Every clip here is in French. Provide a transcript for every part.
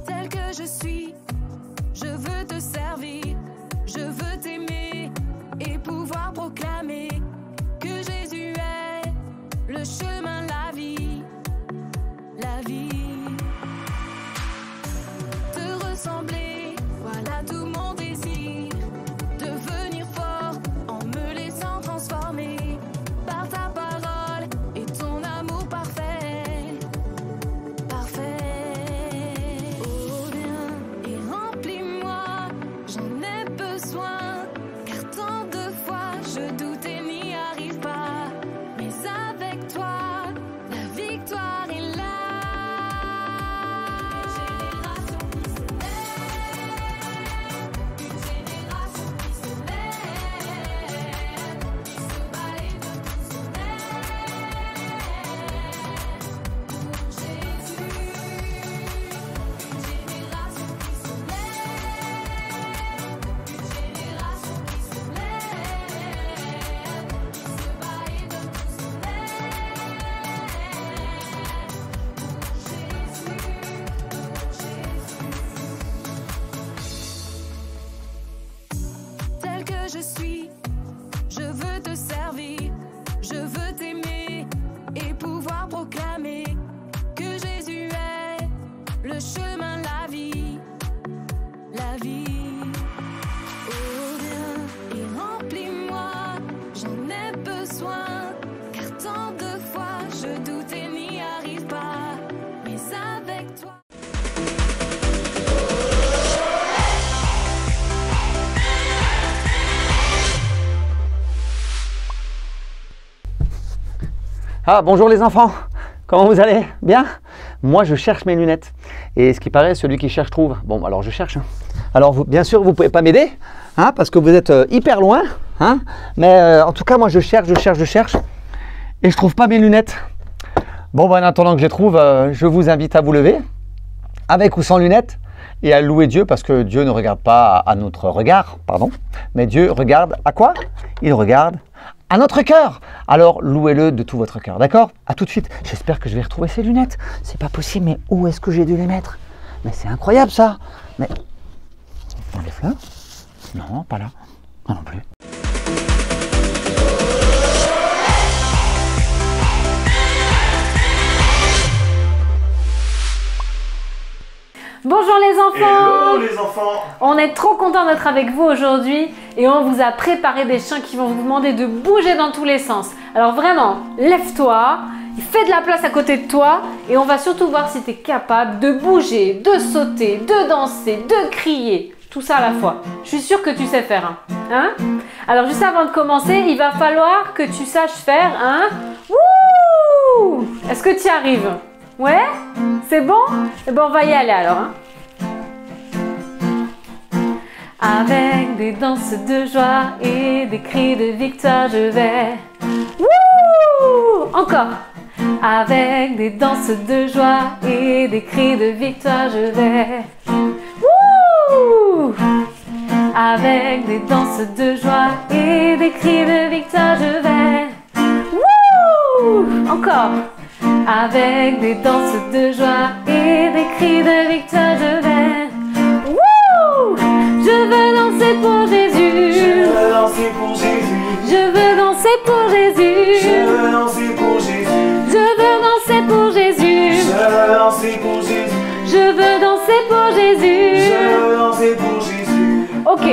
Tel que je suis, je veux te servir, je veux t'aimer et pouvoir proclamer que Jésus est le chemin, la vie, la vie. Te ressembler, voilà tout mon désir, devenir fort en me laissant transformer par ta parole et ton amour parfait, parfait. Oh viens et remplis-moi, j'en ai besoin, car tant de fois je doute et n'y arrive pas, mais avec toi, la victoire est là. Une génération qui se lève, qui se bat et debout se lève pour Jésus. Une génération qui se lève, une génération qui se lève, qui se bat et debout se lève pour Jésus. Tel que je suis, je veux te servir, je veux t'aimer et pouvoir proclamer que Jésus est le chemin, la vie, la vie. Oh viens et remplis-moi, j'en ai besoin, car tant de fois je doute et n'y arrive pas, mais avec toi. Ah, bonjour les enfants, comment vous allez? Bien? Moi je cherche mes lunettes. Et ce qui paraît, celui qui cherche trouve. Bon, alors je cherche. Alors bien sûr, vous ne pouvez pas m'aider, hein, parce que vous êtes hyper loin. Hein, mais en tout cas, moi je cherche. Et je trouve pas mes lunettes. Bon, ben, en attendant que je les trouve, je vous invite à vous lever, avec ou sans lunettes, et à louer Dieu, parce que Dieu ne regarde pas à notre regard, pardon, mais Dieu regarde à quoi? Il regarde à notre cœur. Alors louez-le de tout votre cœur, d'accord? À tout de suite. J'espère que je vais retrouver ces lunettes. C'est pas possible, mais où est-ce que j'ai dû les mettre? Mais c'est incroyable ça. Mais dans les fleurs? Non, pas là. Non, non plus. Bonjour les enfants! Hello les enfants! On est trop contents d'être avec vous aujourd'hui et on vous a préparé des chants qui vont vous demander de bouger dans tous les sens. Alors vraiment, lève-toi, fais de la place à côté de toi et on va surtout voir si tu es capable de bouger, de sauter, de danser, de crier. Tout ça à la fois. Je suis sûre que tu sais faire. Hein? Alors juste avant de commencer, il va falloir que tu saches faire un Wouh! Est-ce que tu y arrives? Ouais? C'est bon? Eh ben on va y aller alors. Hein? Avec des danses de joie et des cris de victoire, je vais. Wouh! Encore. Avec des danses de joie et des cris de victoire, je vais. Wouh! Avec des danses de joie et des cris de victoire, je vais. Wouh! Encore. Avec des danses de joie et des cris de victoire, je vais. Wouh! Je veux danser pour Jésus. Je veux danser pour Jésus. Je veux danser pour Jésus. Je veux danser pour Jésus. Je veux danser pour Jésus. Je veux danser pour Jésus. Je veux danser pour Jésus. Je veux danser pour Jésus. Ok,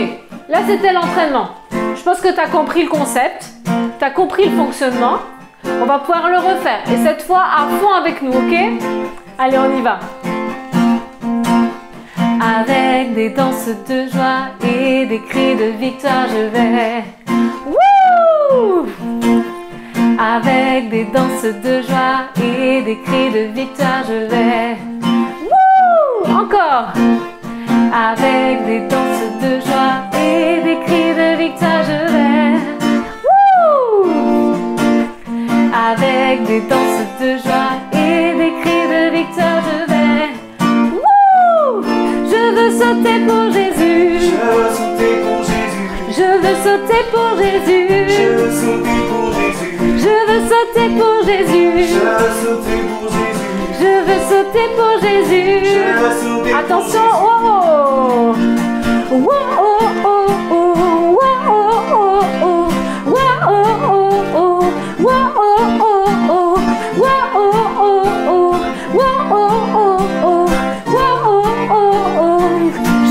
là c'était l'entraînement. Je pense que tu as compris le concept, tu as compris le fonctionnement. On va pouvoir le refaire et cette fois à fond avec nous, ok? Allez, on y va. Avec des danses de joie et des cris de victoire, je vais. Wouh! Avec des danses de joie et des cris de victoire, je vais. Wouh! Encore. Avec des danses de joie et des cris de victoire, je vais. Wouh! Avec des danses de joie et des cris de victoire, je vais. sauter pour Jésus. Je veux sauter pour Jésus. Je veux sauter pour Jésus. Je veux sauter pour Jésus. Je veux sauter pour Jésus. Je veux sauter pour Jésus. Je veux sauter pour Jésus. Je veux sauter pour Attention, Jésus. oh, oh, oh, oh, oh, oh, oh, oh,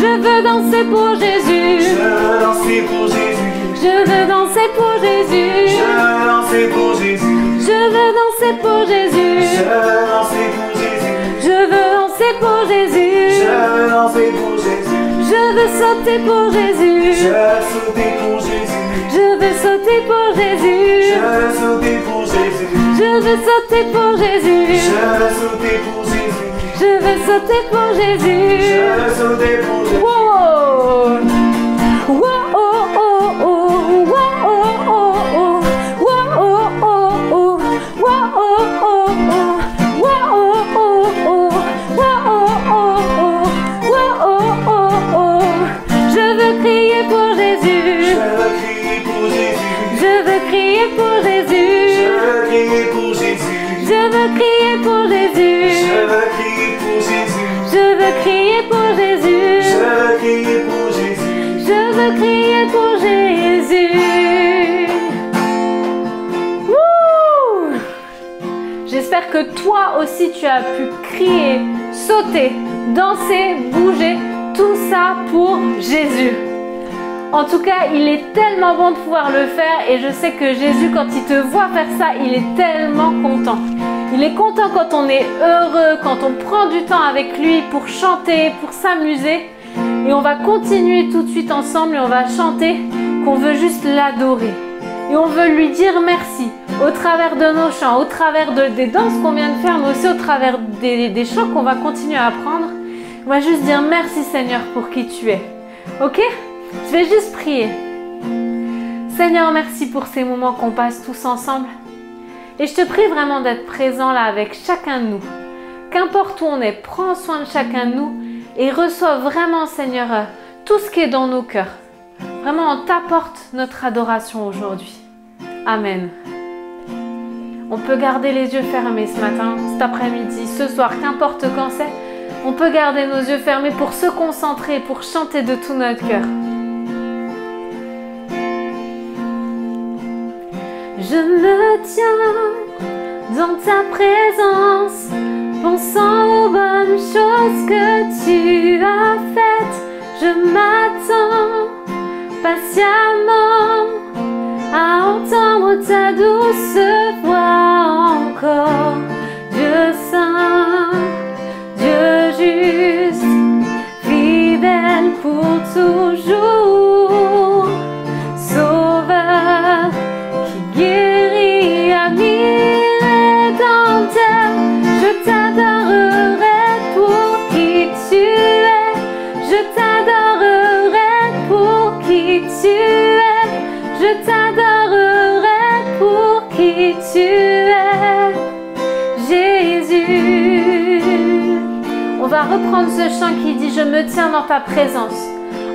je veux danser pour Jésus. Je veux danser pour Jésus. Je veux danser pour Jésus. Je veux danser pour Jésus. Je veux danser pour Jésus. Je veux danser pour Jésus. Je veux danser pour Jésus. Je veux danser pour Jésus. Je veux sauter pour Jésus. Je veux sauter pour Jésus. Je veux sauter pour Jésus. Je veux sauter pour Jésus. Je veux sauter pour Jésus. Je veux sauter pour Jésus. Je veux sauter pour Jésus. Je veux sauter pour Jésus. Wow. Wow, oh, oh, oh. Wow, oh, oh, oh. Wow, oh, oh, oh. Wow, oh, oh, oh. Wow, oh, oh, oh. Wow, oh, oh, oh. Wow, oh, oh, oh. Je veux crier pour Jésus. Je veux crier pour Jésus. Je veux crier pour Jésus. Je veux crier pour Jésus. Je veux crier pour Jésus. Je veux crier pour Jésus. Je veux crier pour Jésus. Je veux crier pour Jésus. Je veux crier pour Jésus. Wouh! J'espère que toi aussi tu as pu crier, sauter, danser, bouger, tout ça pour Jésus. En tout cas, il est tellement bon de pouvoir le faire et je sais que Jésus, quand il te voit faire ça, il est tellement content. Il est content quand on est heureux, quand on prend du temps avec lui pour chanter, pour s'amuser. Et on va continuer tout de suite ensemble et on va chanter qu'on veut juste l'adorer. Et on veut lui dire merci au travers de nos chants, au travers des danses qu'on vient de faire, mais aussi au travers des chants qu'on va continuer à apprendre. On va juste dire merci Seigneur pour qui tu es. Ok ? Je vais juste prier. Seigneur, merci pour ces moments qu'on passe tous ensemble. Et je te prie vraiment d'être présent là avec chacun de nous. Qu'importe où on est, prends soin de chacun de nous et reçois vraiment, Seigneur, tout ce qui est dans nos cœurs. Vraiment, on t'apporte notre adoration aujourd'hui. Amen. On peut garder les yeux fermés ce matin, cet après-midi, ce soir, qu'importe quand c'est. On peut garder nos yeux fermés pour se concentrer, pour chanter de tout notre cœur. Je me tiens dans ta présence, pensant aux bonnes choses que tu as faites. Je m'attends patiemment à entendre ta douce voix encore. Dieu saint, Dieu juste, fidèle pour toujours, Sauveur qui guérit, ami rédempteur. Je t'adorerai pour qui tu es. Je t'adorerai pour qui tu es. Je t'adorerai pour qui tu es, Jésus. On va reprendre ce chant qui dit « Je me tiens dans ta présence »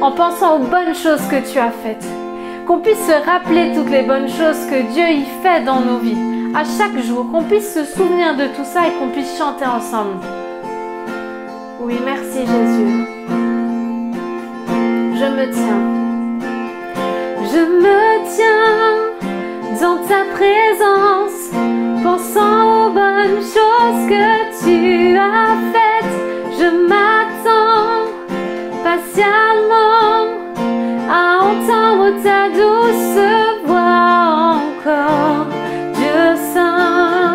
en pensant aux bonnes choses que tu as faites. Qu'on puisse se rappeler toutes les bonnes choses que Dieu y fait dans nos vies, à chaque jour. Qu'on puisse se souvenir de tout ça et qu'on puisse chanter ensemble. Oui, merci Jésus. Je me tiens. Je me tiens dans ta présence, pensant aux bonnes choses que tu as faites. Je m'attends patiemment à entendre ta douce voix encore. Dieu saint,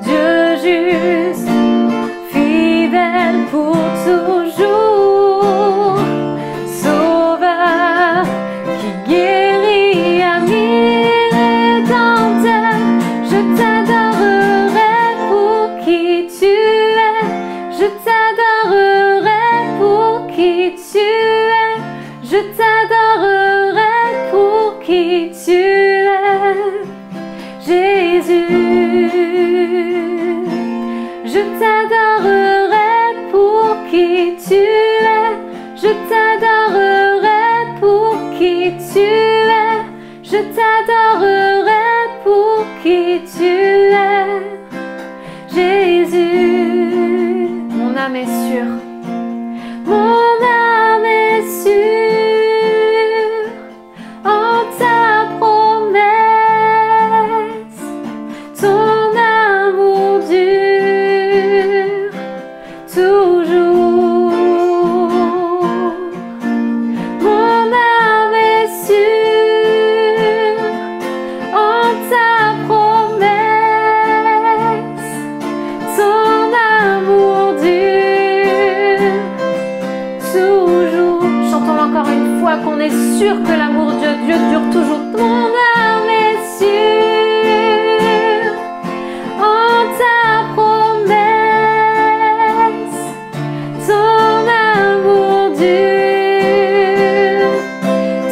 Dieu juste, fidèle pour toujours, Sauveur qui guérit, ami rédempteur. Je t'adorerai pour qui tu es. Je t'adorerai pour qui tu es. Je t'adorerai pour qui tu es, Jésus. Je t'adorerai pour qui tu es. Je Je t'adorerai pour qui tu es. Je t'adorerai pour qui tu es. Jésus, mon âme est sûre. Mon âme est sûre en ta promesse. Ton amour dure toujours. Mon âme est sûre en ta promesse. Ton amour dure toujours. Chantons encore une fois qu'on est sûr que l'amour de Dieu dure toujours. Mon âme est sûre en ta promesse. Ton amour dure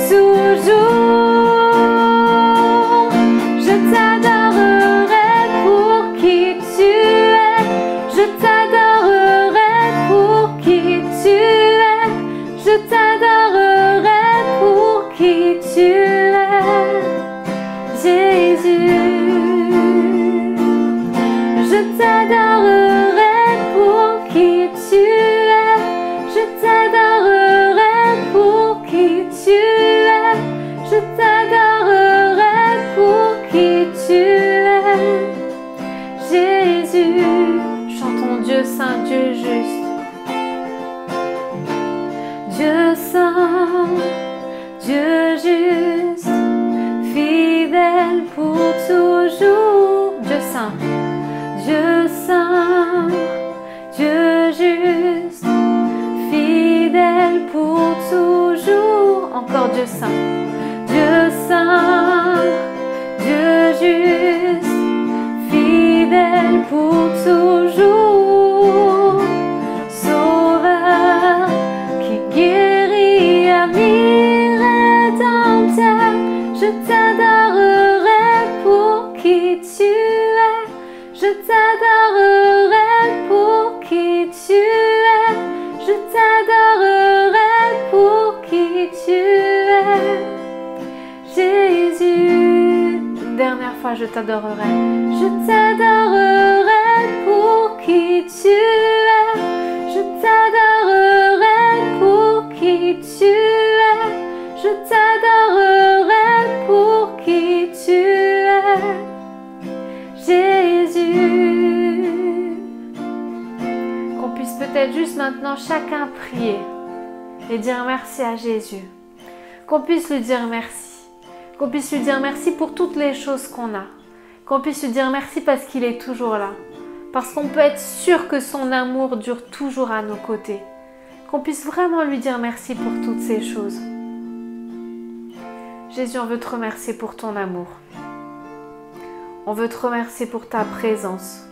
toujours. Je t'adorerai pour qui tu es. Je t'adorerai pour qui tu es. Je t'adorerai pour qui tu es, Jésus. Je t'adorerai pour qui tu es. Je t'adorerai pour qui tu es. Je t'adorerai pour qui tu es, Jésus. Chantons Dieu saint, Dieu juste. Dieu saint, Dieu juste, fidèle pour toujours. Dieu saint, Dieu saint, Dieu juste, fidèle pour toujours. Encore Dieu saint, Dieu saint, Dieu juste, fidèle pour toujours. Sauveur qui guérit, ami rédempteur, je t'adorerai pour qui tu es. Je t'adorerai pour qui tu es. Je t'adorerai pour qui tu es, Jésus. Une dernière fois, je t'adorerai. Je t'adorerai pour qui tu es. Je t'adorerai pour qui tu es. Je t'adorerai pour qui tu es, Jésus. Qu'on puisse peut-être juste maintenant chacun prier et dire merci à Jésus. Qu'on puisse lui dire merci. Qu'on puisse lui dire merci pour toutes les choses qu'on a. Qu'on puisse lui dire merci parce qu'il est toujours là. Parce qu'on peut être sûr que son amour dure toujours à nos côtés. Qu'on puisse vraiment lui dire merci pour toutes ces choses. Jésus, on veut te remercier pour ton amour. On veut te remercier pour ta présence.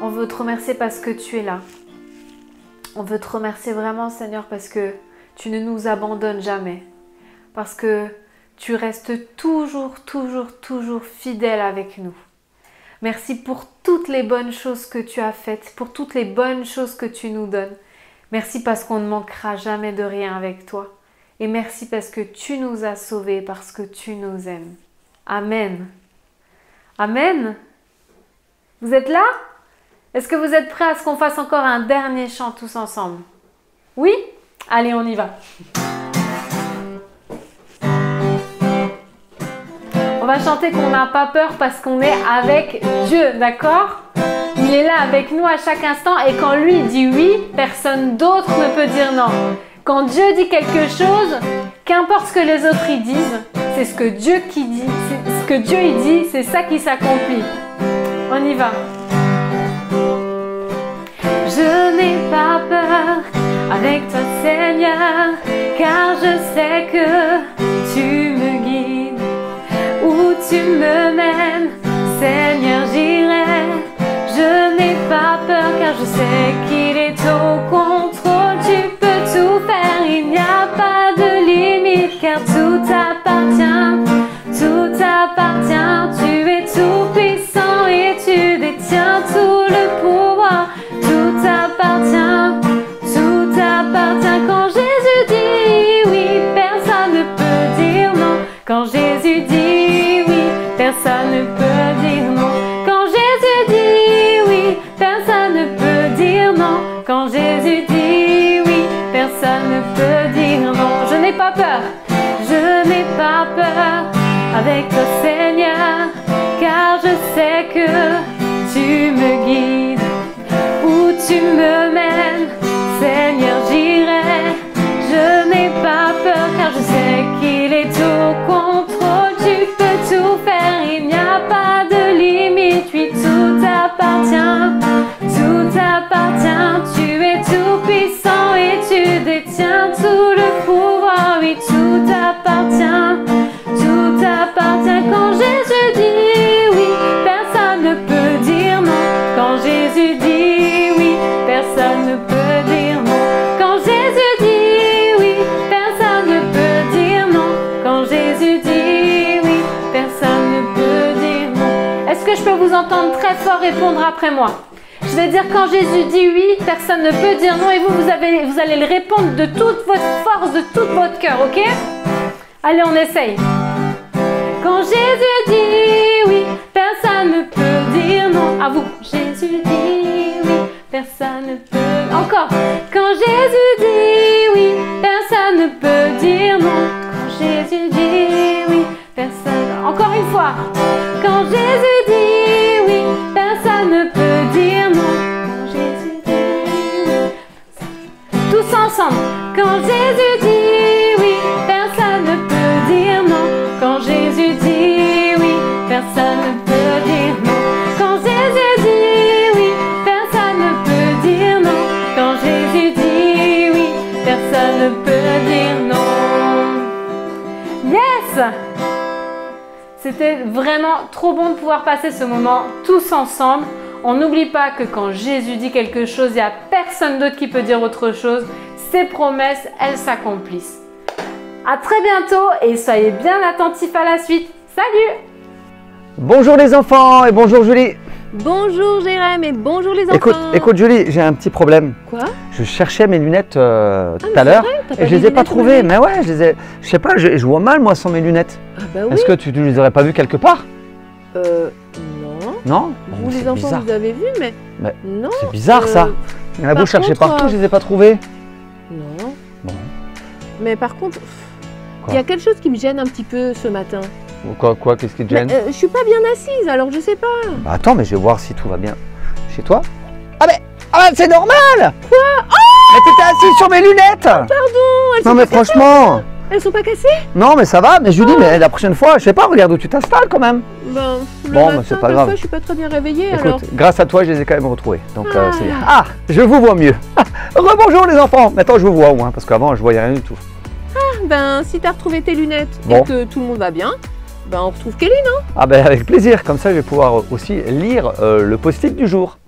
On veut te remercier parce que tu es là. On veut te remercier vraiment, Seigneur, parce que tu ne nous abandonnes jamais. Parce que tu restes toujours fidèle avec nous. Merci pour toutes les bonnes choses que tu as faites, pour toutes les bonnes choses que tu nous donnes. Merci parce qu'on ne manquera jamais de rien avec toi. Et merci parce que tu nous as sauvés, parce que tu nous aimes. Amen. Amen. Vous êtes là? Est-ce que vous êtes prêts à ce qu'on fasse encore un dernier chant tous ensemble? Oui? Allez, on y va. On va chanter qu'on n'a pas peur parce qu'on est avec Dieu, d'accord? Il est là avec nous à chaque instant et quand lui dit oui, personne d'autre ne peut dire non. Quand Dieu dit quelque chose, qu'importe ce que les autres y disent, c'est ce que Dieu qui dit, c'est ce que Dieu y dit, c'est ça qui s'accomplit. On y va. Je n'ai pas peur avec toi, Seigneur, car je sais que tu me guides. Où tu me mènes, Seigneur, j'irai. Je n'ai pas peur car je sais qu'il est au contrôle. Tu peux tout faire, il n'y a pas de limite car tout t'appartient. Tout t'appartient, tu es tout puissant et tu détiens tout le pouvoir. Tout t'appartient, tout t'appartient. quand Jésus dit oui, personne ne peut dire non. Je n'ai pas peur, je n'ai pas peur avec toi Seigneur, car je sais que tu me guides, où tu me mènes, Seigneur j'irai. Je n'ai pas peur car je sais qu'il est au contrôle, tu peux tout faire, il n'y a pas de limite, oui tout t'appartient, tu es tout puissant et tu détiens tout le pouvoir, oui tout t'appartient, quand Jésus dit oui, personne ne peut dire non, quand Jésus dit oui, personne ne peut dire non, quand Jésus dit oui, personne ne peut dire non, quand Jésus dit oui, personne ne peut dire non. Est-ce que je peux vous entendre très fort répondre après moi? Je vais dire quand Jésus dit oui, personne ne peut dire non et vous allez le répondre de toute votre force, de tout votre cœur, ok? Allez, on essaye. Quand Jésus dit oui, personne ne peut dire non. À vous. Jésus dit oui, personne ne peut. Encore. Quand Jésus dit oui, personne ne peut dire non. Quand Jésus dit oui, personne. Encore une fois. Quand Jésus dit oui, personne ne peut dire non. Quand Jésus dit oui. Tous ensemble. Quand Jésus dit oui, personne ne peut dire non. Quand Jésus dit oui, personne ne peut dire non. Quand Jésus dit oui, personne ne peut dire non. Quand Jésus dit oui, personne ne peut dire non. Yes! C'était vraiment trop bon de pouvoir passer ce moment tous ensemble. On n'oublie pas que quand Jésus dit quelque chose, il n'y a personne d'autre qui peut dire autre chose. Ses promesses, elles s'accomplissent. À très bientôt et soyez bien attentifs à la suite. Salut! Bonjour les enfants et bonjour Julie. Bonjour Jérém et bonjour les enfants. Écoute Julie, j'ai un petit problème. Quoi? Je cherchais mes lunettes tout à l'heure et je les ai pas trouvées. Mais ouais, je sais pas, je vois mal moi sans mes lunettes. Ah bah oui. Est-ce que tu ne les aurais pas vues quelque part? Non. Non? Vous les enfants, bizarre. vous avez vu, mais non. C'est bizarre ça. Il y en a beau chercher contre, partout, je les ai pas trouvées. Non. Bon. Mais par contre, Quoi? il y a quelque chose qui me gêne un petit peu ce matin. Quoi, qu'est-ce qui te gêne? Je suis pas bien assise, alors je sais pas. Bah attends, mais je vais voir si tout va bien chez toi. Ah c'est normal! Quoi? Oh! Mais t'étais assise sur mes lunettes! Pardon, elles Non sont mais pas cassées. franchement! Elles sont pas cassées? Non mais ça va, mais Julie, mais la prochaine fois, je sais pas, regarde où tu t'installes quand même. Ben, le Bon, matin, mais c'est pas des grave. fois, je suis pas très bien réveillée, Écoute, alors. grâce à toi, je les ai quand même retrouvés. Donc c'est bien. Ah, je vous vois mieux. Rebonjour les enfants. Maintenant, je vous vois au moins, parce qu'avant, je voyais rien du tout. Ben, si t'as retrouvé tes lunettes Bon. et que tout le monde va bien, ben on retrouve Kelly, non? Ah ben avec plaisir, comme ça, je vais pouvoir aussi lire le post-it du jour.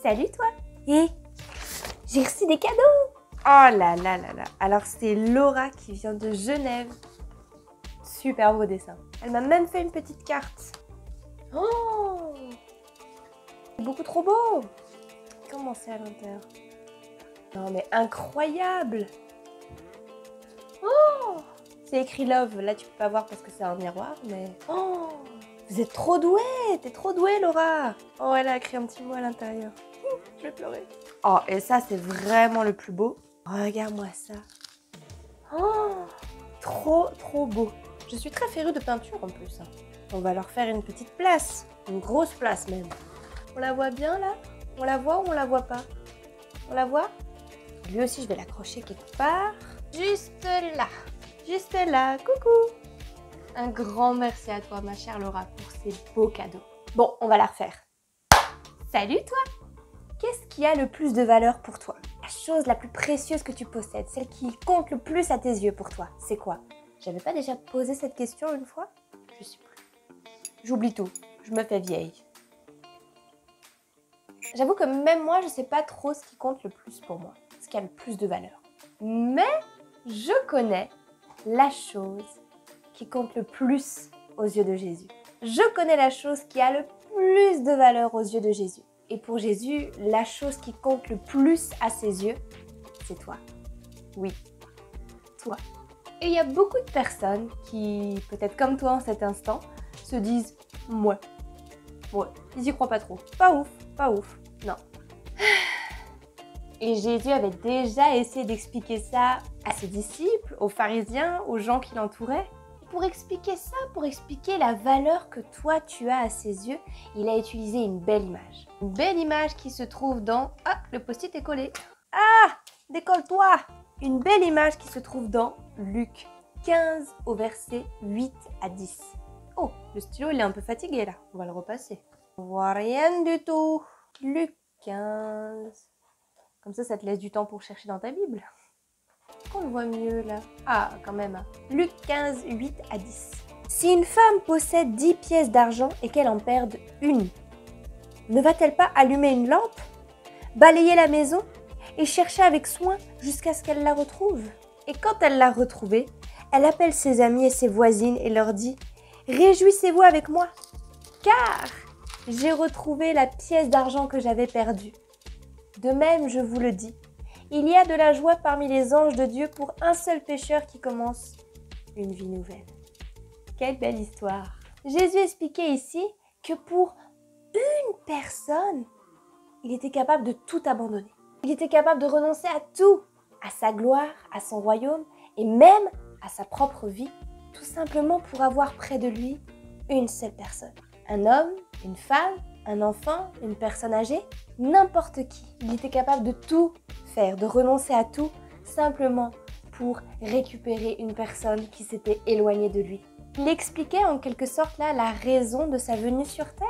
Salut toi! Et j'ai reçu des cadeaux! Oh là là là là! Alors c'est Laura qui vient de Genève. Super beau dessin. Elle m'a même fait une petite carte. Oh! Beaucoup trop beau! Comment c'est à l'intérieur? Non mais incroyable! Oh! C'est écrit Love. Là tu peux pas voir parce que c'est un miroir, mais... Oh! Vous êtes trop douée! T'es trop douée Laura! Oh elle a écrit un petit mot à l'intérieur. Je vais pleurer. Oh, et ça, c'est vraiment le plus beau. Regarde-moi ça. Oh, trop beau. Je suis très férue de peinture en plus. On va leur faire une petite place. Une grosse place même. On la voit bien là? On la voit ou on la voit pas? On la voit? Lui aussi, je vais l'accrocher quelque part. Juste là. Juste là. Coucou. Un grand merci à toi, ma chère Laura, pour ces beaux cadeaux. Bon, on va la refaire. Salut toi! Qu'est-ce qui a le plus de valeur pour toi? La chose la plus précieuse que tu possèdes, celle qui compte le plus à tes yeux pour toi, c'est quoi? J'avais pas déjà posé cette question une fois? Je sais plus. J'oublie tout, je me fais vieille. J'avoue que même moi, je sais pas trop ce qui compte le plus pour moi, ce qui a le plus de valeur. Mais je connais la chose qui compte le plus aux yeux de Jésus. Je connais la chose qui a le plus de valeur aux yeux de Jésus. Et pour Jésus, la chose qui compte le plus à ses yeux, c'est toi. Oui, toi. Et il y a beaucoup de personnes qui, peut-être comme toi en cet instant, se disent « ouais, ils y croient pas trop. Pas ouf, non. » Et Jésus avait déjà essayé d'expliquer ça à ses disciples, aux pharisiens, aux gens qui l'entouraient. Pour expliquer ça, pour expliquer la valeur que toi tu as à ses yeux, il a utilisé une belle image. Une belle image qui se trouve dans... Ah, le post-it est collé. Ah, décolle-toi. Une belle image qui se trouve dans Luc 15 au verset 8 à 10. Oh, le stylo il est un peu fatigué là, on va le repasser. On voit rien du tout. Luc 15. Comme ça te laisse du temps pour chercher dans ta Bible. On le voit mieux là. Ah, quand même. Luc 15, 8 à 10. Si une femme possède 10 pièces d'argent et qu'elle en perde une, ne va-t-elle pas allumer une lampe, balayer la maison et chercher avec soin jusqu'à ce qu'elle la retrouve? Et quand elle l'a retrouvée, elle appelle ses amis et ses voisines et leur dit « Réjouissez-vous avec moi, car j'ai retrouvé la pièce d'argent que j'avais perdue. De même, je vous le dis, il y a de la joie parmi les anges de Dieu pour un seul pécheur qui commence une vie nouvelle. » Quelle belle histoire! Jésus expliquait ici que pour une personne, il était capable de tout abandonner. Il était capable de renoncer à tout, à sa gloire, à son royaume et même à sa propre vie, tout simplement pour avoir près de lui une seule personne. Un homme, une femme, un enfant, une personne âgée, n'importe qui. Il était capable de tout faire, de renoncer à tout, simplement pour récupérer une personne qui s'était éloignée de lui. Il expliquait en quelque sorte là la raison de sa venue sur terre.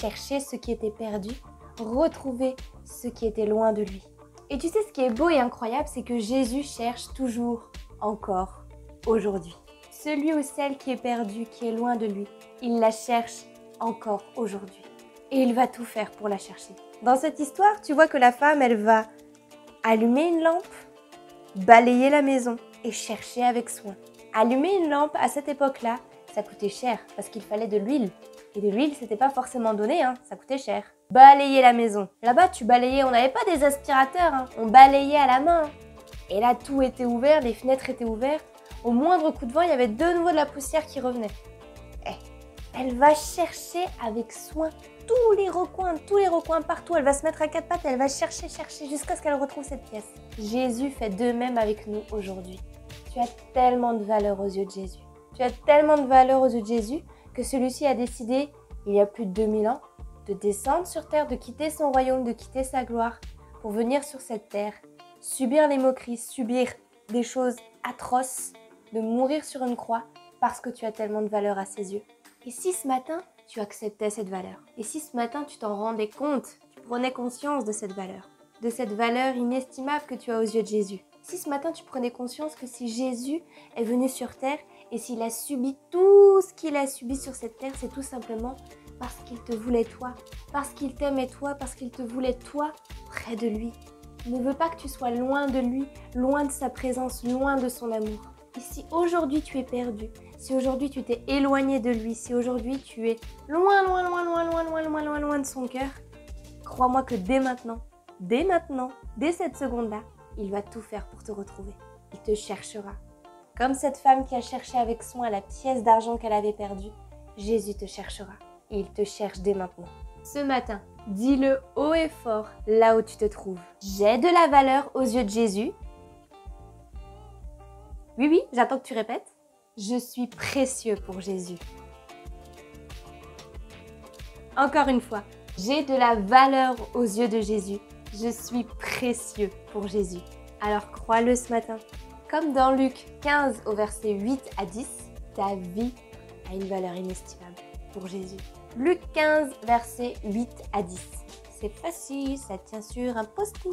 Chercher ce qui était perdu, retrouver ce qui était loin de lui. Et tu sais ce qui est beau et incroyable, c'est que Jésus cherche toujours, encore, aujourd'hui. Celui ou celle qui est perdu, qui est loin de lui, il la cherche encore aujourd'hui. Et il va tout faire pour la chercher. Dans cette histoire, tu vois que la femme, elle va allumer une lampe, balayer la maison et chercher avec soin. Allumer une lampe à cette époque-là, ça coûtait cher parce qu'il fallait de l'huile. Et de l'huile, c'était pas forcément donné, hein, ça coûtait cher. Balayer la maison. Là-bas, tu balayais, on n'avait pas des aspirateurs, hein, on balayait à la main. Et là, tout était ouvert, les fenêtres étaient ouvertes. Au moindre coup de vent, il y avait de nouveau de la poussière qui revenait. Elle va chercher avec soin tous les recoins partout. Elle va se mettre à quatre pattes, elle va chercher jusqu'à ce qu'elle retrouve cette pièce. Jésus fait de même avec nous aujourd'hui. Tu as tellement de valeur aux yeux de Jésus. Tu as tellement de valeur aux yeux de Jésus que celui-ci a décidé, il y a plus de 2000 ans, de descendre sur terre, de quitter son royaume, de quitter sa gloire pour venir sur cette terre, subir les moqueries, subir des choses atroces, de mourir sur une croix parce que tu as tellement de valeur à ses yeux. Et si ce matin, tu acceptais cette valeur, et si ce matin, tu t'en rendais compte, tu prenais conscience de cette valeur inestimable que tu as aux yeux de Jésus. Si ce matin, tu prenais conscience que si Jésus est venu sur terre et s'il a subi tout ce qu'il a subi sur cette terre, c'est tout simplement parce qu'il te voulait toi, parce qu'il t'aimait toi, parce qu'il te voulait toi près de lui. Il ne veut pas que tu sois loin de lui, loin de sa présence, loin de son amour. Et si aujourd'hui tu es perdu, si aujourd'hui tu t'es éloigné de lui, si aujourd'hui tu es loin de son cœur, crois-moi que dès maintenant, dès cette seconde-là, il va tout faire pour te retrouver. Il te cherchera. Comme cette femme qui a cherché avec soin la pièce d'argent qu'elle avait perdue, Jésus te cherchera. Et il te cherche dès maintenant. Ce matin, dis-le haut et fort là où tu te trouves. J'ai de la valeur aux yeux de Jésus. Oui, j'attends que tu répètes. Je suis précieux pour Jésus. Encore une fois, j'ai de la valeur aux yeux de Jésus. Je suis précieux pour Jésus. Alors crois-le ce matin. Comme dans Luc 15 au verset 8 à 10, ta vie a une valeur inestimable pour Jésus. Luc 15 verset 8 à 10. C'est facile, ça tient sur un post-it.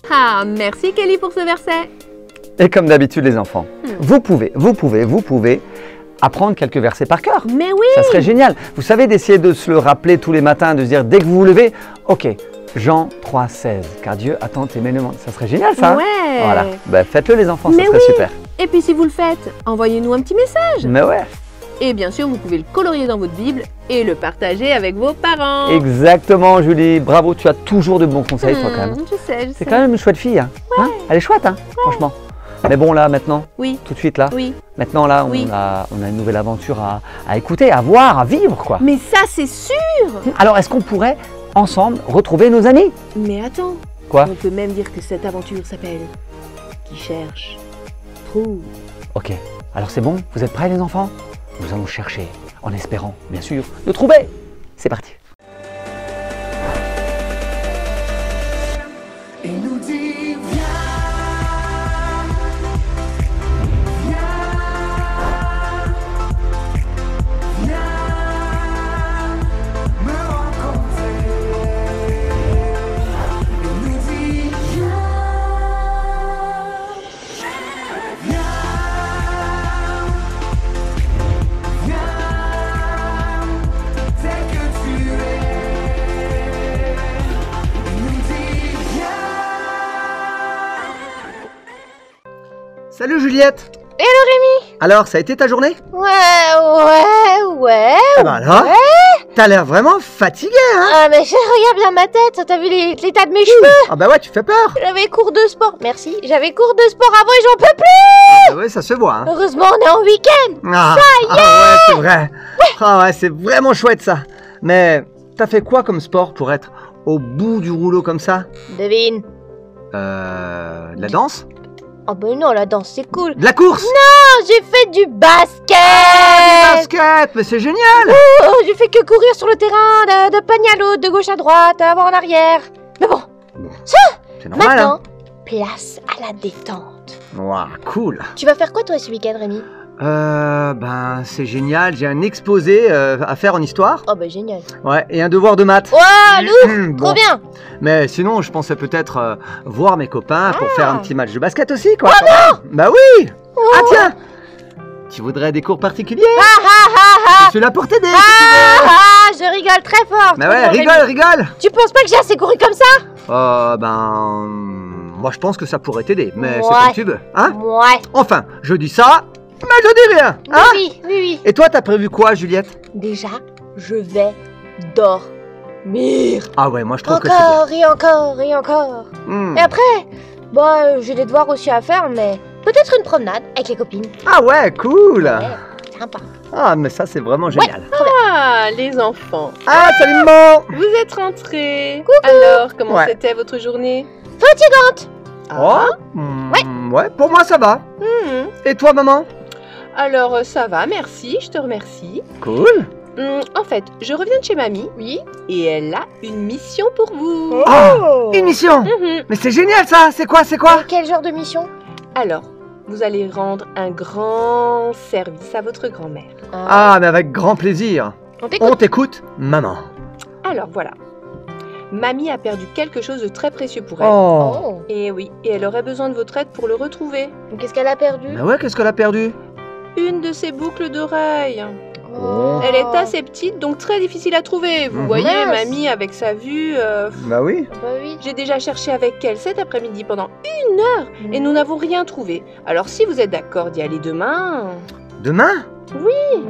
Ah, merci Kelly pour ce verset. Et comme d'habitude les enfants, vous pouvez apprendre quelques versets par cœur. Mais oui! Ça serait génial. Vous savez, d'essayer de se le rappeler tous les matins, de se dire dès que vous vous levez, ok, Jean 3,16. Car Dieu attend tes demandes. Ça serait génial ça. Ouais. Voilà. Bah, faites-le les enfants, ça Mais serait oui. super. Et puis si vous le faites, envoyez-nous un petit message. Mais ouais. Et bien sûr, vous pouvez le colorier dans votre Bible et le partager avec vos parents. Exactement, Julie. Bravo, tu as toujours de bons conseils, toi, quand même. Je sais, je sais. C'est quand même une chouette fille. Hein. Hein, elle est chouette, hein, franchement. Mais bon, là, maintenant, Oui, tout de suite, là. oui. Maintenant, là, Oui. on a une nouvelle aventure à écouter, à voir, à vivre, quoi. Mais ça, c'est sûr. Alors, est-ce qu'on pourrait, ensemble, retrouver nos amis? Mais attends. Quoi? On peut même dire que cette aventure s'appelle Qui cherche trouve. Ok. Alors, c'est bon? Vous êtes prêts, les enfants? Nous allons chercher, en espérant, bien sûr, de trouver. C'est parti. Il nous dit viens, viens me rencontrer. Il nous dit viens, tel que tu es. Il nous dit viens. Salut, Juliette. Hello Rémi. Alors, ça a été ta journée? Ouais. Ah bah alors, t'as l'air vraiment fatiguée, hein? Ah mais regarde bien ma tête, t'as vu l'état de mes cheveux? Ah bah ouais, tu fais peur. J'avais cours de sport, merci. J'avais cours de sport avant et j'en peux plus. Ah ouais, ça se voit, hein. Heureusement on est en week-end. Ah, ouais, c'est vrai. Ah ouais, c'est vraiment chouette ça. Mais t'as fait quoi comme sport pour être au bout du rouleau comme ça? Devine. De la danse? Oh ben non, la danse c'est cool. De la course? Non, j'ai fait du basket. Basket, mais c'est génial. Oh, j'ai fait que courir sur le terrain, de panier à l'autre, de gauche à droite, avant en arrière. Mais bon, C'est normal, maintenant, place à la détente. hein. Ouah, cool. Tu vas faire quoi toi ce week-end Rémi? Ben c'est génial, j'ai un exposé à faire en histoire. Oh ben génial. Ouais, et un devoir de maths. Ouah, Lou, Bon. trop bien. Mais sinon, je pensais peut-être voir mes copains pour faire un petit match de basket aussi, quoi. Oh non! Bah oui! Ah tiens! Tu voudrais des cours particuliers? Je suis là pour t'aider! Je rigole très fort. Bah ouais, rigole! Tu penses pas que j'ai assez couru comme ça? Moi je pense que ça pourrait t'aider, mais c'est Ouais. comme tu veux, hein? Ouais. Enfin, je dis ça, mais je dis rien, hein? Oui. Et toi, t'as prévu quoi, Juliette? Déjà, je vais dormir. Ah ouais, moi je trouve que c'est bien. Encore et encore et encore. Hmm. Et après, j'ai des devoirs aussi à faire, mais peut-être une promenade avec les copines. Ah ouais, cool! Ouais, sympa. Ah, mais ça c'est vraiment génial. Ah, les enfants. Ah, salut maman! Vous êtes rentrés. Alors, comment Ouais. c'était votre journée? Fatigante. Oh, ouais, pour moi ça va. Mhm. Et toi, maman? Alors, ça va, merci, je te remercie. Cool. En fait, je reviens de chez mamie. Oui. Et elle a une mission pour vous. Oh, une mission! Mhm. Mais c'est génial ça! C'est quoi? Quel genre de mission? Alors, vous allez rendre un grand service à votre grand-mère. Ah, mais avec grand plaisir. On t'écoute. On t'écoute, maman. Alors voilà. Mamie a perdu quelque chose de très précieux pour elle. Oh. Et oui, et elle aurait besoin de votre aide pour le retrouver. Qu'est-ce qu'elle a perdu? Mais ouais, qu'est-ce qu'elle a perdu? Une de ses boucles d'oreilles. Oh. Elle est assez petite, donc très difficile à trouver. Vous Mhm. voyez, Mince. mamie, avec sa vue... Bah oui. Bah oui. J'ai déjà cherché avec elle cet après-midi pendant 1 heure et nous n'avons rien trouvé. Alors si vous êtes d'accord d'y aller demain... Demain? Oui.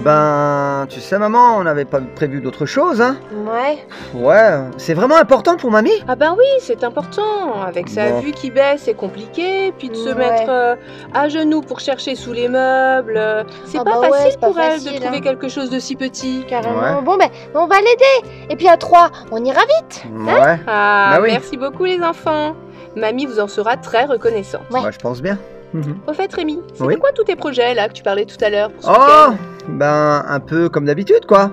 Ben, tu sais, maman, on n'avait pas prévu d'autre chose, hein. Ouais. Ouais, c'est vraiment important pour mamie. Ah ben oui, c'est important. Avec sa Bon. vue qui baisse, c'est compliqué. Puis de se Ouais. mettre à genoux pour chercher sous les meubles. C'est Ah pas bah ouais, facile c'est pas pour elle facile, de trouver hein. quelque chose de si petit. Carrément. Ouais. Bon ben, on va l'aider. Et puis à 3, on ira vite. Ouais, Ah, Bah oui. merci beaucoup les enfants. Mamie vous en sera très reconnaissante. Ouais. je pense bien. Au fait, Rémi, c'était Oui. quoi tous tes projets là que tu parlais tout à l'heure pour ce Oh, week-end ben, un peu comme d'habitude, quoi.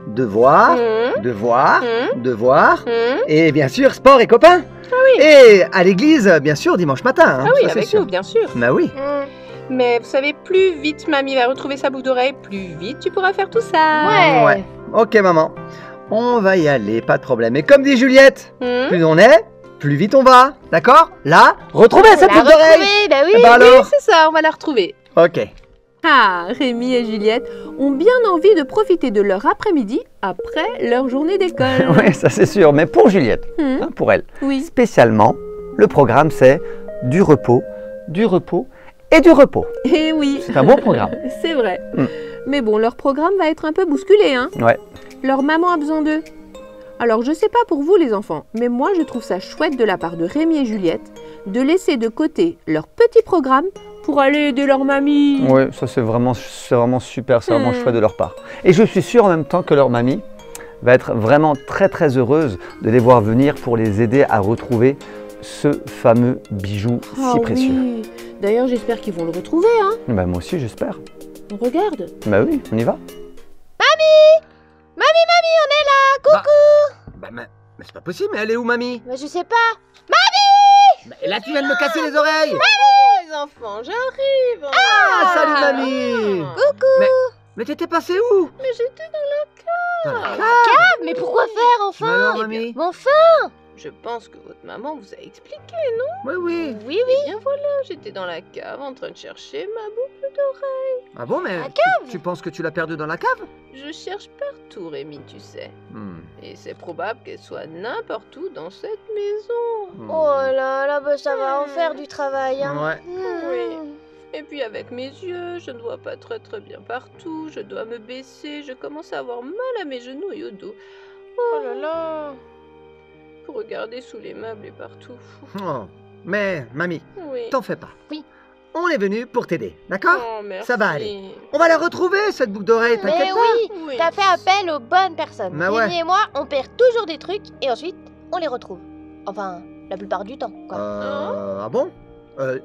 Devoir, Mhm, devoir, mhm, devoir. mhm. Et bien sûr, sport et copains. oui. Et à l'église, bien sûr, dimanche matin. hein, Ah oui, ça, c'est avec sûr. nous, bien sûr. Bah oui. Mais vous savez, plus vite mamie va retrouver sa boucle d'oreille, plus vite tu pourras faire tout ça. Ouais. Ok, maman. On va y aller, pas de problème. Et comme dit Juliette, Mhm. plus on est, plus vite on va. D'accord? Là, retrouver On cette l'a boucle d'oreille. retrouvée, bah oui. Eh ben Oui, alors. c'est ça, on va la retrouver. Ok. Ah, Rémi et Juliette ont bien envie de profiter de leur après-midi après leur journée d'école. Oui, ça c'est sûr. Mais pour Juliette, hein, pour elle, Oui. spécialement, le programme c'est du repos et du repos. Eh oui. C'est un bon programme. C'est vrai. Mm. Mais bon, leur programme va être un peu bousculé, hein. Ouais. Leur maman a besoin d'eux. Alors, je sais pas pour vous les enfants, mais moi je trouve ça chouette de la part de Rémi et Juliette de laisser de côté leur petit programme pour aller aider leur mamie. Oui, ça c'est vraiment super, c'est vraiment chouette de leur part. Et je suis sûr en même temps que leur mamie va être vraiment très très heureuse de les voir venir pour les aider à retrouver ce fameux bijou si précieux. Oui. D'ailleurs, j'espère qu'ils vont le retrouver, hein. Bah, moi aussi j'espère. On regarde. Bah oui, on y va. Mamie, on est là. Coucou. Mais c'est pas possible, mais elle est où, mamie? Mais je sais pas. Et là, tu viens de me casser les oreilles! Les enfants, j'arrive. Ah, salut, mamie! Coucou. Mais t'étais passé où? Mais j'étais dans Dans la cave! Ah, mais pourquoi faire Mais enfin? alors, mamie? Mais enfin. Je pense que votre maman vous a expliqué. Oui, oui. Oui. Eh bien voilà, j'étais dans la cave en train de chercher ma boucle d'oreille. Ah bon, mais La tu penses que tu l'as perdue dans la cave? Je cherche partout, Rémi, tu sais. Hmm. Et c'est probable qu'elle soit n'importe où dans cette maison. Oh là là, bah ça va en faire du travail. Hein. Ouais. Oui. Et puis avec mes yeux, je ne vois pas très bien partout. Je dois me baisser. Je commence à avoir mal à mes genoux et au dos. Oh là là. Pour regarder sous les meubles et partout. Oh. Mais, mamie, Oui. t'en fais pas. Oui. On est venu pour t'aider, d'accord? Oh, merci. Ça va aller. On va la retrouver, cette boucle d'oreille, Mais t'inquiète pas. oui, Oui. t'as fait appel aux bonnes personnes. Bah ouais. Rémi et moi, on perd toujours des trucs et ensuite, on les retrouve. Enfin, la plupart du temps, quoi. Ah bon?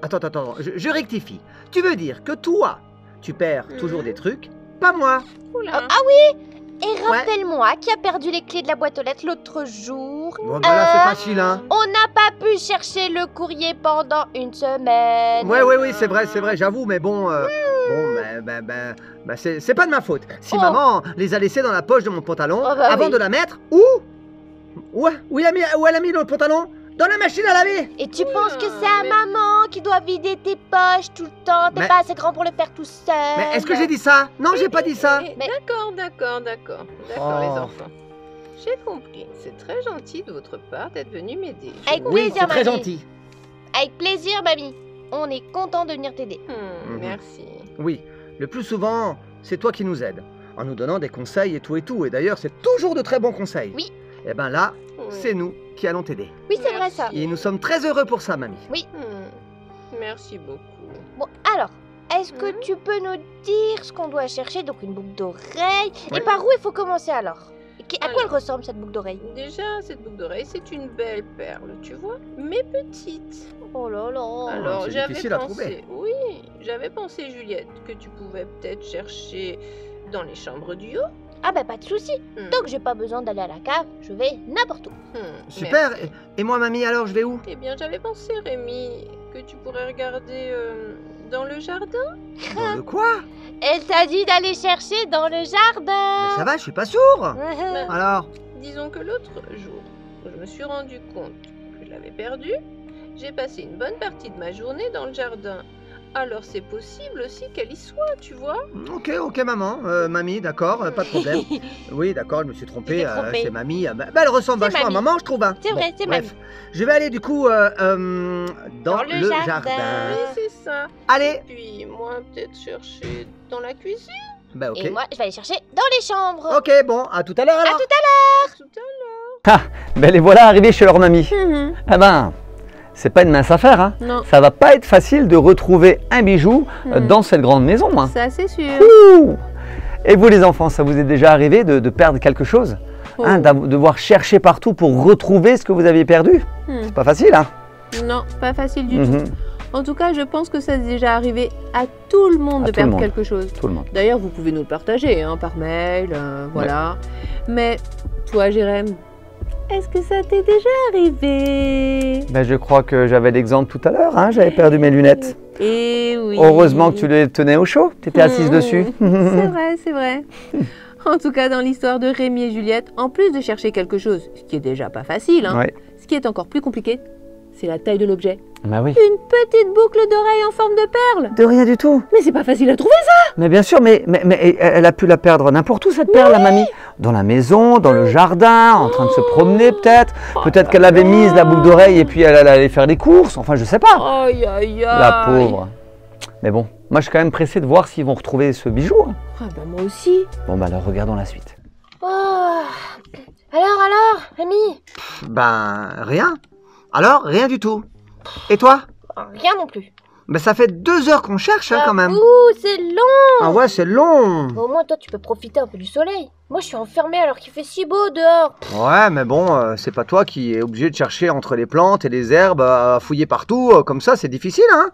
Attends, je rectifie. Tu veux dire que toi, tu perds toujours des trucs, pas moi? Oula. Ah oui. Et rappelle-moi qui a perdu les clés de la boîte aux lettres l'autre jour. Bon, bah là, c'est facile, hein. On n'a pas pu chercher le courrier pendant une semaine. Oui, c'est vrai, j'avoue, mais bon, c'est pas de ma faute. Si maman les a laissés dans la poche de mon pantalon Oh, bah avant oui. de la mettre, où elle a mis le pantalon? Dans la machine à laver. Et tu penses que c'est à maman qui doit vider tes poches tout le temps? T'es Mais- pas assez grand pour le faire tout seul. Mais est-ce que j'ai dit ça? Non, j'ai pas dit ça. Mais Mais- D'accord, Oh. les enfants. J'ai compris. C'est très gentil de votre part d'être venu m'aider. Avec Oui, plaisir, c'est très mamie. gentil. Avec plaisir, mamie. On est content de venir t'aider. Mhm. Merci. Oui, le plus souvent, c'est toi qui nous aides, en nous donnant des conseils et tout. Et d'ailleurs, c'est toujours de très bons conseils. Oui. Et ben là, Oui. c'est nous qui allons t'aider. Oui, c'est vrai ça. Et nous sommes très heureux pour ça, mamie. Merci beaucoup. Bon, alors, est-ce que tu peux nous dire ce qu'on doit chercher? Donc une boucle d'oreille. Ouais. Et par où il faut commencer alors? À quoi elle Alors. ressemble cette boucle d'oreille? Déjà, cette boucle d'oreille, c'est une belle perle, tu vois, mais petite. Oh là là. Alors, c'est j'avais difficile à pensé, trouver. oui, j'avais pensé, Juliette, que tu pouvais peut-être chercher dans les chambres du haut. Ah bah pas de souci. Tant que j'ai pas besoin d'aller à la cave, je vais n'importe où. Super. Merci. Et moi, mamie, alors, je vais où? Eh bien, j'avais pensé, Rémi, que tu pourrais regarder dans le jardin. Dans le quoi? Elle t'a dit d'aller chercher dans le Mais jardin. ça va, je suis pas sourd. Ben, Alors? disons que l'autre jour, je me suis rendu compte que je l'avais perdu. J'ai passé une bonne partie de ma journée dans le jardin. Alors c'est possible aussi qu'elle y soit, tu vois. Ok, maman. Mamie, d'accord, pas de problème. Oui, d'accord, je me suis trompé. Tu t'es trompé. C'est mamie. Elle ressemble C'est vachement à mamie. maman, je trouve. Hein. C'est vrai, c'est bref. Je vais aller du coup dans le le jardin. jardin. Oui, c'est ça. Allez. Puis moi, peut-être chercher dans la cuisine. Bah ok. Et moi, je vais aller chercher dans les chambres. Ok, bon, à tout à l'heure alors. Tout à l'heure. Ben les voilà arrivés chez leur mamie. Ah ben, c'est pas une mince affaire, hein. Non. Ça va pas être facile de retrouver un bijou dans cette grande maison, hein. Ça, c'est sûr. Ouh. Et vous les enfants, ça vous est déjà arrivé de perdre quelque chose, hein, de devoir chercher partout pour retrouver ce que vous aviez perdu? C'est pas facile, hein. Non, pas facile du Mhm. tout. En tout cas, je pense que ça s'est déjà arrivé à tout le monde À de tout le perdre monde. quelque chose. Tout le monde. D'ailleurs, vous pouvez nous le partager hein, par mail, voilà. Mais toi, Jérém, est-ce que ça t'est déjà arrivé? Ben, je crois que j'avais l'exemple tout à l'heure, hein, j'avais perdu mes lunettes. Eh oui. Heureusement que tu les tenais au chaud, tu étais assise dessus. C'est vrai, c'est vrai. En tout cas, dans l'histoire de Rémi et Juliette, en plus de chercher quelque chose, ce qui est déjà pas facile, hein, Ouais. ce qui est encore plus compliqué, c'est la taille de l'objet. Bah oui. Une petite boucle d'oreille en forme de perle. De rien du tout. Mais c'est pas facile à trouver ça. Mais bien sûr, mais elle a pu la perdre n'importe où, cette perle, la mamie. Dans la maison, dans le jardin, en train de se promener peut-être. Peut-être qu'elle avait mise la boucle d'oreille et puis elle allait aller faire des courses. Enfin, je sais pas. Aïe, aïe, aïe. La pauvre. Mais bon, moi je suis quand même pressé de voir s'ils vont retrouver ce bijou. Hein. Ah bah moi aussi. Bon bah alors regardons la suite. Oh. Alors, Rémi? Ben, rien. Alors, rien du tout. Et toi? Rien non plus. Ben, ça fait 2 heures qu'on cherche, hein, quand même. Ouh, c'est long. Ah ouais, c'est long. Au moins, toi, tu peux profiter un peu du soleil. Moi, je suis enfermée alors qu'il fait si beau dehors. Ouais, mais bon, c'est pas toi qui es obligé de chercher entre les plantes et les herbes, à fouiller partout, comme ça, c'est difficile, hein.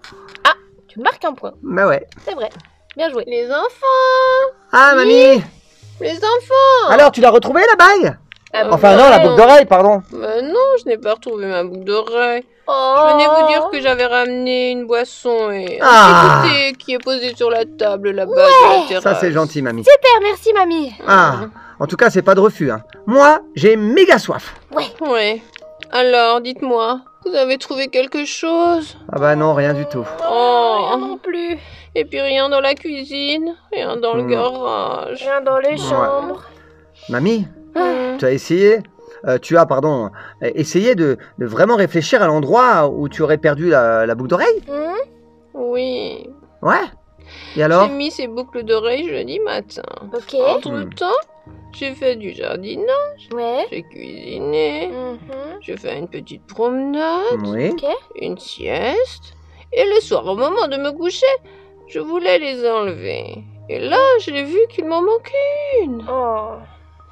Tu marques un point. Mais ouais. C'est vrai. Bien joué. Les enfants. Ah, mamie. Les enfants. Alors, tu l'as retrouvé, la bague? Ah, Enfin, non, la boucle d'oreille, pardon. Bah non, je n'ai pas retrouvé ma boucle d'oreille. Oh. Je venais vous dire que j'avais ramené une boisson et Ah. un petit goûter qui est posé sur la table là-bas de la terrasse. Ça, c'est gentil, mamie. Super, merci, mamie. Ah, en tout cas, c'est pas de refus, hein. Moi, j'ai méga soif. Ouais. Alors, dites-moi, vous avez trouvé quelque chose? Ah bah non, rien du tout. Oh, Rien non plus. et puis rien dans la cuisine, rien dans le Hmm. garage. Rien dans les chambres. Mamie, Hmm. tu as essayé essayé de vraiment réfléchir à l'endroit où tu aurais perdu la boucle d'oreille? Oui, Ouais. Et alors? j'ai mis ces boucles d'oreilles jeudi matin. Ok. Entre-temps, j'ai fait du jardinage, Ouais. j'ai cuisiné, Mhm. j'ai fait une petite promenade, Oui. Ok. une sieste, et le soir, au moment de me coucher, je voulais les enlever. Et là, j'ai vu qu'il m'en manquait une. Oh.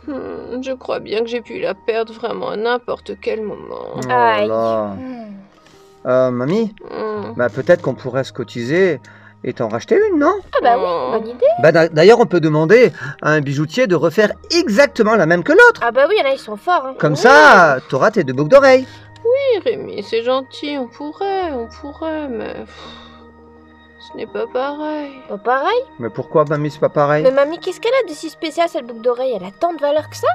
Je crois bien que j'ai pu la perdre vraiment à n'importe quel moment. Oh là Aïe. là. Mamie, bah peut-être qu'on pourrait se cotiser et t'en racheter une, non? Ah bah oui, Oh. bonne idée. Bah d'ailleurs, on peut demander à un bijoutier de refaire exactement la même que l'autre. Ah bah oui, il y en a, ils sont forts. Hein. Comme ça, t'auras tes 2 boucles d'oreilles. Oui, Rémi, c'est gentil, on pourrait, mais ce n'est pas pareil. Pas pareil. Mais pourquoi, mamie, c'est pas pareil? Mais mamie, qu'est-ce qu'elle a de si spécial, cette boucle d'oreille? Elle a tant de valeur que ça?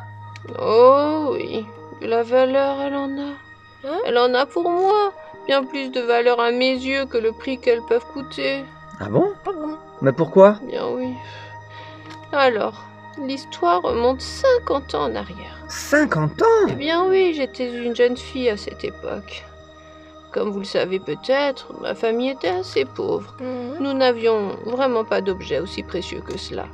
Oh oui, de la valeur, elle en a. Hein? Elle en a pour moi, bien plus de valeur à mes yeux que le prix qu'elles peuvent coûter. Ah bon? Ah bon. Mais pourquoi? Bien oui. Alors, l'histoire remonte 50 ans en arrière. 50 ans? Eh bien oui, j'étais une jeune fille à cette époque. Comme vous le savez peut-être, ma famille était assez pauvre. Mhm. Nous n'avions vraiment pas d'objets aussi précieux que cela.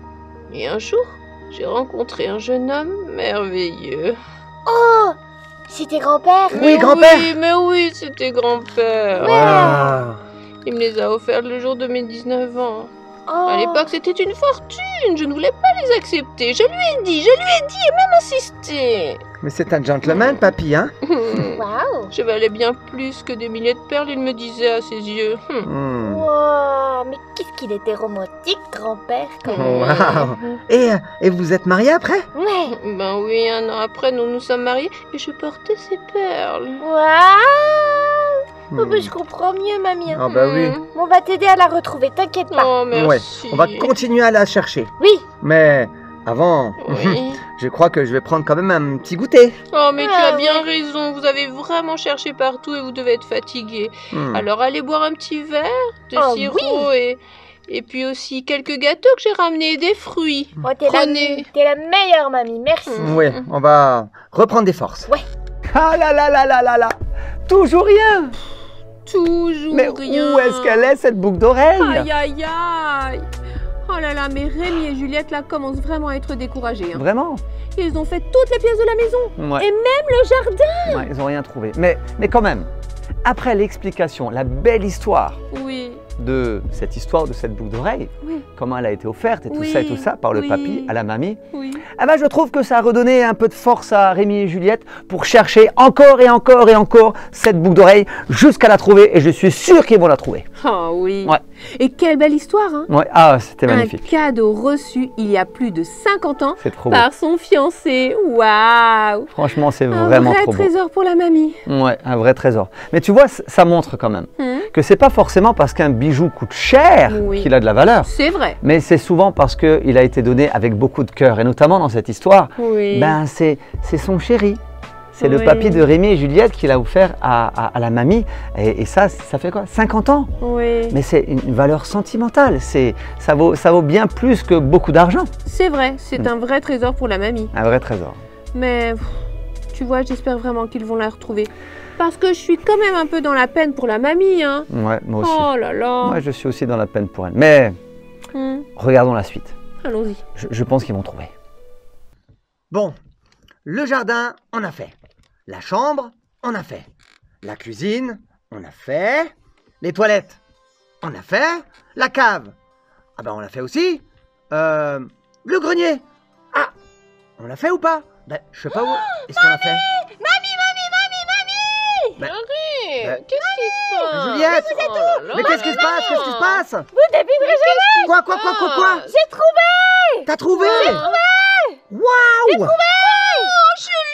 Et un jour, j'ai rencontré un jeune homme merveilleux. Oh, c'était grand-père. Oui, grand-père. Mais oui, c'était grand-père. Ah. Il me les a offerts le jour de mes 19 ans. Oh. À l'époque, c'était une fortune. Je ne voulais pas les accepter. Je lui ai dit et même insisté. Mais c'est un gentleman, papy, hein? Waouh. Je valais bien plus que des milliers de perles, il me disait à ses yeux. Hmm. Wow, mais qu'est-ce qu'il était romantique, grand-père. quand même. Waouh. Et vous êtes mariés après? Ouais. Ben oui, 1 an après, nous nous sommes mariés et je portais ces perles. Waouh. Oh, bah, je comprends mieux, mamie. Ah bah oui. On va t'aider à la retrouver, t'inquiète pas. Oh, merci. On va continuer à la chercher. Oui. Mais avant, Oui. je crois que je vais prendre quand même un petit goûter. Oh, mais tu Ah, as bien ouais. raison. Vous avez vraiment cherché partout et vous devez être fatigué. Hmm. Alors, allez boire un petit verre de Oh, sirop et puis aussi quelques gâteaux que j'ai ramenés et des fruits. Oh, t'es Prenez. la meilleure, mamie. Merci. Oui, on va reprendre des forces. Ouais. Ah là là là là là là. Toujours rien. Toujours Mais rien. où est-ce qu'elle est, cette boucle d'oreille? Aïe aïe aïe. Oh là là, mais Rémi et Juliette là commencent vraiment à être découragés. Hein. Vraiment? Ils ont fait toutes les pièces de la maison. Ouais. Et même le jardin. Ouais, ils n'ont rien trouvé. Mais quand même, après l'explication, la belle histoire Oui. de cette histoire de cette boucle d'oreille, Oui. comment elle a été offerte et tout Oui, ça et tout ça par le oui. papy à la mamie, Oui. eh ben, je trouve que ça a redonné un peu de force à Rémi et Juliette pour chercher encore et encore et encore cette boucle d'oreille jusqu'à la trouver et je suis sûr qu'ils vont la trouver. Oh oui. Ouais. Et quelle belle histoire, hein. Ouais, ah, c'était magnifique. Un cadeau reçu il y a plus de 50 ans C'est trop beau. par son fiancé. Waouh. Franchement, c'est Un vraiment vrai trop beau. trésor pour la mamie. Ouais, un vrai trésor. Mais tu vois, ça montre quand même que c'est pas forcément parce qu'un bijou coûte cher Oui. qu'il a de la valeur. C'est vrai. Mais c'est souvent parce qu'il a été donné avec beaucoup de cœur. Et notamment dans cette histoire, Oui. ben c'est son chéri. C'est le Oui. papy de Rémi et Juliette qu'il a offert à la mamie. Et ça fait quoi? 50 ans? Oui. Mais c'est une valeur sentimentale. Ça vaut bien plus que beaucoup d'argent. C'est vrai, c'est un vrai trésor pour la mamie. Un vrai trésor. Mais tu vois, j'espère vraiment qu'ils vont la retrouver. Parce que je suis quand même un peu dans la peine pour la mamie, hein. Ouais, moi aussi. Oh là là. Moi, je suis aussi dans la peine pour elle. Mais regardons la suite. Allons-y. Je pense qu'ils vont trouver. Bon, le jardin, on a fait. La chambre, on a fait. La cuisine, on a fait. Les toilettes, on a fait. La cave, ah ben on l'a fait aussi. Le grenier, ah, on l'a fait ou pas? Ben, je sais pas où. Est-ce qu'on l'a fait? Ben, Arrête, qu'est-ce qui se passe? Juliette, Oh là là. mais qu'est-ce qui se passe? Qu'est-ce qui se passe? Vous dévivrez Quoi? J'ai trouvé! T'as trouvé? Waouh! Oh, Juliette!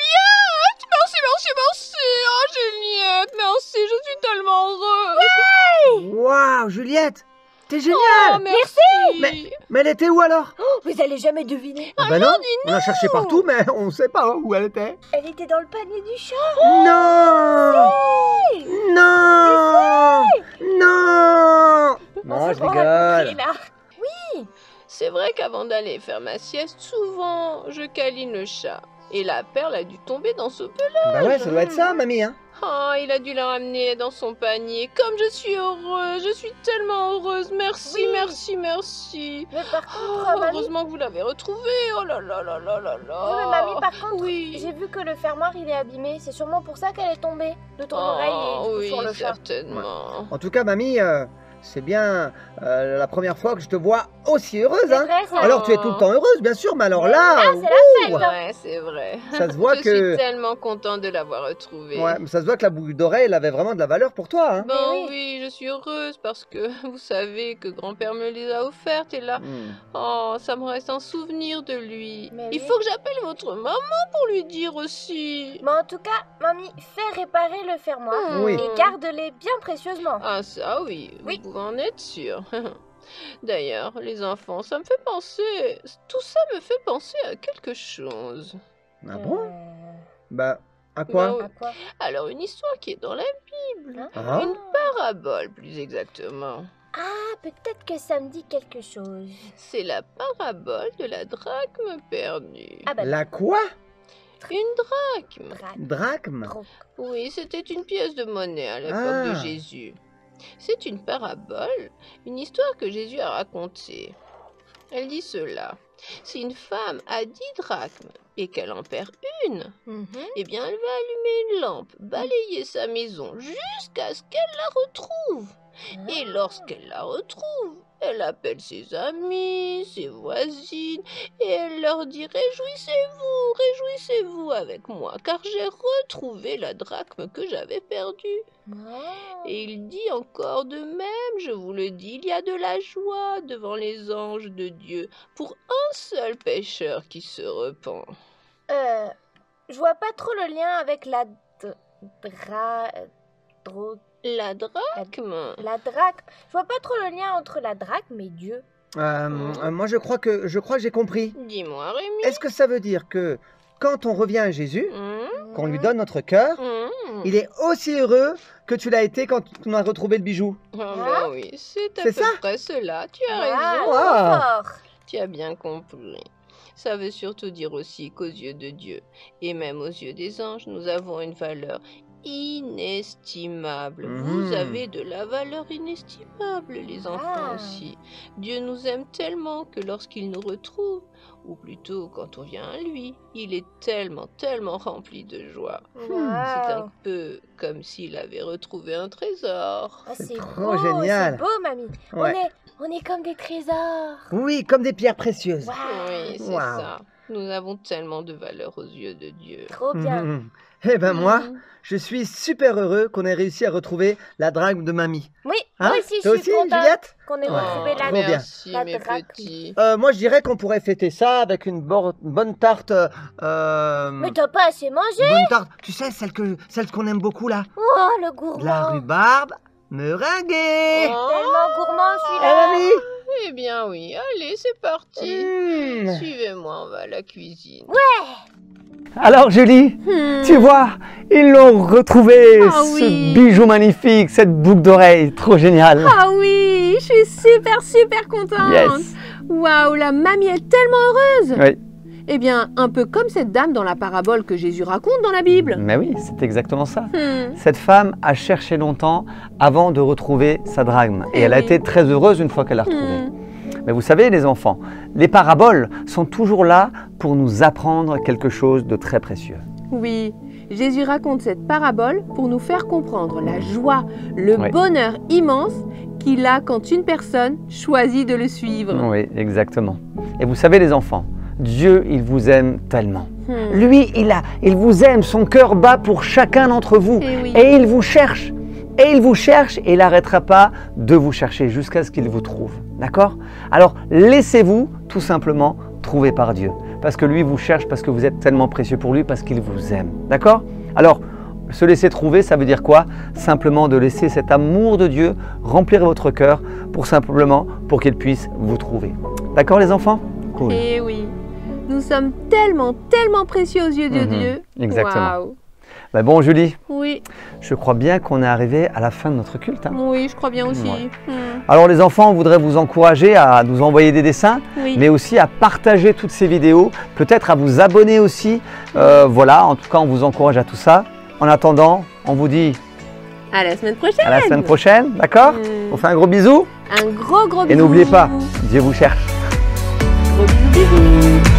Merci! Oh, Juliette, merci, je suis tellement heureuse! Waouh, Juliette, t'es géniale! Oh, merci! Mais elle était où alors? Vous allez jamais deviner. Ah ben non, on a cherché partout, mais on sait pas où elle était. Elle était dans le panier du chat. Non! Non! Non! Non, je rigole. C'est vrai qu'avant d'aller faire ma sieste, souvent, je câline le chat. Et la perle a dû tomber dans ce pelage. Bah ouais, ça doit être ça, mamie, hein. Oh, il a dû la ramener dans son panier. Comme je suis heureuse, je suis tellement heureuse. Merci, Oui. merci. Mais par Oh, contre, mamie, heureusement que vous l'avez retrouvé. Oh là là là là là là. Oui, mais mamie, par contre, Oui. j'ai vu que le fermoir il est abîmé. C'est sûrement pour ça qu'elle est tombée de ton Oh, oreille et du coup, oui, sur le chat. certainement. En tout cas, mamie, c'est bien la première fois que je te vois aussi heureuse, C'est hein. vrai, ça. Alors tu es tout le temps heureuse, bien sûr, mais alors Mais là, là, c'est la fête. Ouais, c'est vrai. ça se voit je que, suis tellement contente de l'avoir retrouvée. ouais, ça se voit que la boucle d'oreille, elle avait vraiment de la valeur pour toi, hein. Ben Mais oui. je suis heureuse parce que vous savez que grand-père me les a offertes et là, oh, ça me reste un souvenir de lui. Mais Il oui. faut que j'appelle votre maman pour lui dire aussi. Mais en tout cas, mamie, fais réparer le fermoir Oui. et garde-les bien précieusement. Ah ça oui, Oui. vous pouvez en être sûr. D'ailleurs, les enfants, ça me fait penser... Tout ça me fait penser à quelque chose. Ah bon? Euh, Bah, à quoi? Bah oui. À quoi? Alors, une histoire qui est dans la Bible. Ah. Une parabole, plus exactement. Ah, peut-être que ça me dit quelque chose. C'est la parabole de la drachme perdue. Ah bah, La quoi? Une drachme. Drachme? trop. Oui, c'était une pièce de monnaie à l'époque Ah. de Jésus. C'est une parabole, une histoire que Jésus a racontée. Elle dit cela. Si une femme a 10 drachmes et qu'elle en perd une, eh bien elle va allumer une lampe, balayer sa maison jusqu'à ce qu'elle la retrouve. Et lorsqu'elle la retrouve, elle appelle ses amis, ses voisines, et elle leur dit « Réjouissez-vous, réjouissez-vous avec moi, car j'ai retrouvé la drachme que j'avais perdue. » Et il dit encore de même, je vous le dis, il y a de la joie devant les anges de Dieu pour un seul pécheur qui se repent. Je vois pas trop le lien avec la La drachme. la drachme. Je vois pas trop le lien entre la drachme et Dieu. Moi, je crois que j'ai compris. Dis-moi, Rémi. Est-ce que ça veut dire que quand on revient à Jésus, qu'on lui donne notre cœur, il est aussi heureux que tu l'as été quand on a retrouvé le bijou? Ah ben oui, c'est à C'est peu ça près cela, tu as Ah, raison. trop Wow. fort. Tu as bien compris. Ça veut surtout dire aussi qu'aux yeux de Dieu, et même aux yeux des anges, nous avons une valeur inestimable. Vous avez de la valeur inestimable, les enfants Ah. aussi. Dieu nous aime tellement que lorsqu'il nous retrouve, ou plutôt quand on vient à lui, il est tellement, tellement rempli de joie. C'est un Wow. peu comme s'il avait retrouvé un trésor. Ah, c'est trop beau, génial. C'est beau, mamie. Ouais. On est comme des trésors. Oui, comme des pierres précieuses. Wow. Oui, c'est Wow. ça. Nous avons tellement de valeur aux yeux de Dieu. Trop bien. Eh ben moi, Mhm. je suis super heureux qu'on ait réussi à retrouver la drachme de mamie. Oui, Hein? moi aussi, je Toi suis aussi, contente Juliette? qu'on ait Ouais. retrouvé la Trop bien. Merci, la mes drachme. petits. Moi, je dirais qu'on pourrait fêter ça avec une bonne tarte. Mais t'as pas assez mangé. Bonne tarte. Tu sais, celle qu'on aime beaucoup là. Oh, le La gourmand. rhubarbe meringuée. Oh, Tellement gourmand, Eh, celui-là. mamie? eh bien oui, allez, c'est parti. Mmh. Suivez-moi, on va à la cuisine. Alors Julie, tu vois, ils l'ont retrouvé, Ah ce oui. bijou magnifique, cette boucle d'oreille, trop génial. Ah oui, je suis super contente. Yes. Waouh, la mamie est tellement heureuse. Oui, Eh bien, un peu comme cette dame dans la parabole que Jésus raconte dans la Bible. mais oui, c'est exactement ça. Hmm. Cette femme a cherché longtemps avant de retrouver sa drachme. Et Eh elle a oui. été très heureuse une fois qu'elle l'a retrouvée. Hmm. Mais vous savez, les enfants, les paraboles sont toujours là pour nous apprendre quelque chose de très précieux. Oui, Jésus raconte cette parabole pour nous faire comprendre la joie, le Oui. bonheur immense qu'il a quand une personne choisit de le suivre. Oui, exactement. Et vous savez, les enfants, Dieu, il vous aime tellement. Hmm. Lui, il vous aime, son cœur bat pour chacun d'entre vous. Eh oui. Et il vous cherche. Et il vous cherche et il n'arrêtera pas de vous chercher jusqu'à ce qu'il vous trouve. D'accord? Alors, laissez-vous tout simplement trouver par Dieu. Parce que lui vous cherche, parce que vous êtes tellement précieux pour lui, parce qu'il vous aime. D'accord? Alors, se laisser trouver, ça veut dire quoi? Simplement de laisser cet amour de Dieu remplir votre cœur pour qu'il puisse vous trouver. D'accord, les enfants? Cool. Eh oui, nous sommes tellement précieux aux yeux de Mhm, Dieu. exactement. Waouh. Ben bon, Julie, Oui, je crois bien qu'on est arrivé à la fin de notre culte. Hein. oui, je crois bien aussi. Ouais. Hmm. Alors les enfants, on voudrait vous encourager à nous envoyer des dessins, Oui. mais aussi à partager toutes ces vidéos, peut-être à vous abonner aussi. Voilà, en tout cas, on vous encourage à tout ça. En attendant, on vous dit À la semaine prochaine. à la semaine prochaine, d'accord? On fait un gros bisou Un gros bisou. et n'oubliez pas, Dieu vous cherche. Gros bisous.